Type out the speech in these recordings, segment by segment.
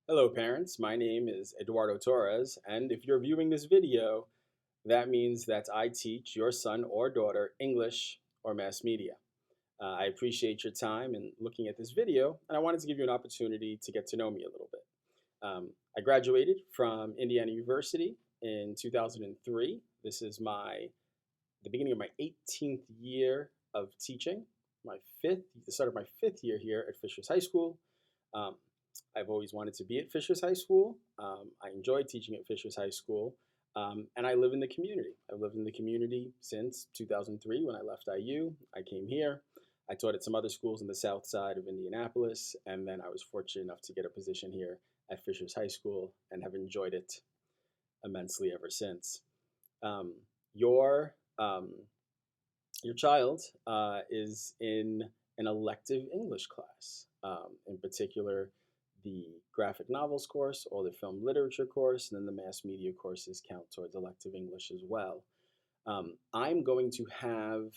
Hello parents, my name is Eduardo Torres, and if you're viewing this video, that means that I teach your son or daughter English or mass media. I appreciate your time in looking at this video, and I wanted to give you an opportunity to get to know me a little bit. I graduated from Indiana University in 2003. This is the beginning of my 18th year of teaching, the start of my fifth year here at Fishers High School. Um, I've always wanted to be at Fishers High School. I enjoy teaching at Fishers High School, and I live in the community. I've lived in the community since 2003 when I left IU. I came here. I taught at some other schools in the south side of Indianapolis, and then I was fortunate enough to get a position here at Fishers High School and have enjoyed it immensely ever since. Um, your um, your child is in an elective English class, in particular the graphic novels course or the film literature course, and then the mass media courses count towards elective English as well. I'm going to have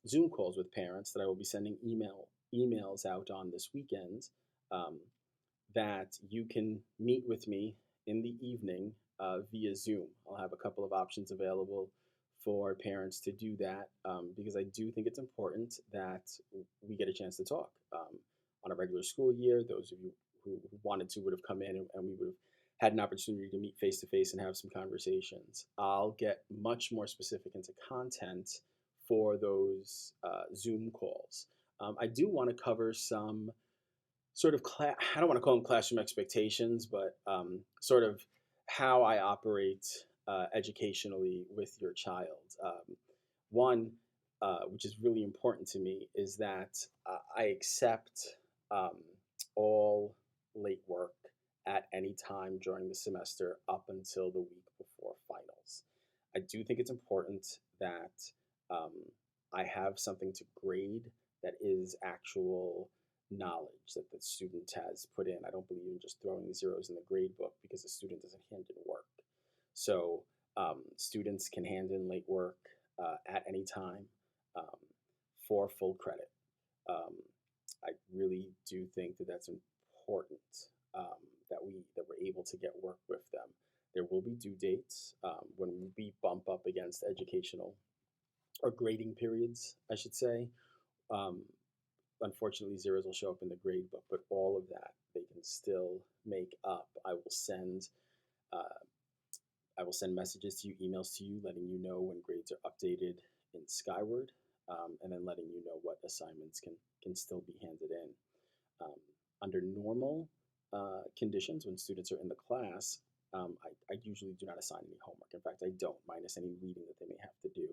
Zoom calls with parents that I will be sending emails out on this weekend, um, that you can meet with me in the evening via Zoom. I'll have a couple of options available for parents to do that, because I do think it's important that we get a chance to talk. On a regular school year, those of you who wanted to would have come in, and we would have had an opportunity to meet face to face and have some conversations. I'll get much more specific into content for those Zoom calls. I do want to cover some sort of I don't want to call them classroom expectations, but sort of how I operate educationally with your child. One, which is really important to me, is that I accept um, all late work at any time during the semester up until the week before finals. I do think it's important that um, I have something to grade that is actual knowledge that the student has put in. I don't believe in just throwing zeros in the grade book because the student doesn't hand in work. So students can hand in late work at any time um, for full credit. Um, I really do think that that's important, that we're able to get work with them. There will be due dates when we bump up against educational or grading periods, I should say. Um, Unfortunately, zeros will show up in the grade book, but all of that they can still make up. Uh, I will send messages to you, emails to you, letting you know when grades are updated in Skyward, and then letting you know what assignments can still be handed in. Um, Under normal conditions, when students are in the class, I usually do not assign any homework. In fact, I don't, minus any reading that they may have to do.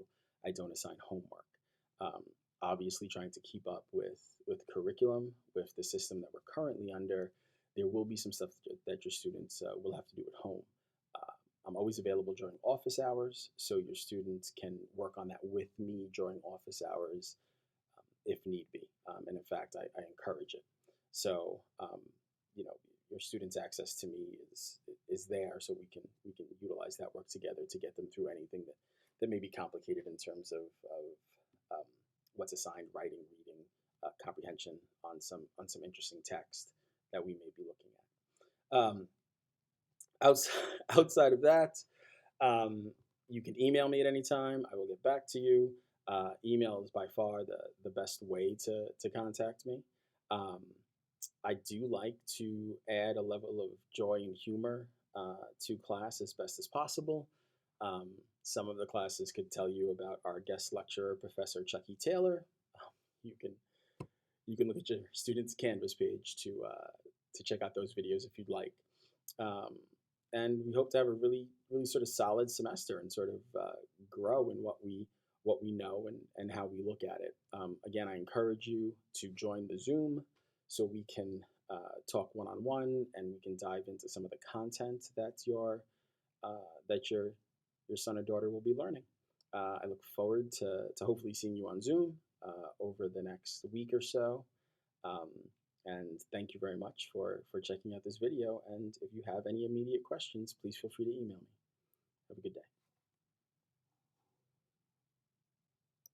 I don't assign homework. Um, Obviously, trying to keep up with curriculum, with the system that we're currently under, there will be some stuff that your students will have to do at home. Uh, I'm always available during office hours, so your students can work on that with me during office hours if need be. And in fact, I encourage it. So, you know, your students' access to me is there, so we can utilize that work together to get them through anything that may be complicated in terms of what's assigned writing, reading, comprehension on some interesting text that we may be looking at. Outside outside of that, um, you can email me at any time. I will get back to you. Email is by far the best way to contact me. Um, I do like to add a level of joy and humor to class as best as possible. Um, some of the classes could tell you about our guest lecturer, Professor Chucky Taylor. You can you can look at your students' Canvas page to check out those videos if you'd like. Um, and we hope to have a really sort of solid semester and sort of grow in what we know and how we look at it. Again, I encourage you to join the Zoom so we can talk one on one and we can dive into some of the content that your son or daughter will be learning. I look forward to hopefully seeing you on Zoom over the next week or so. Um, and thank you very much for checking out this video. And if you have any immediate questions, please feel free to email me. Have a good day.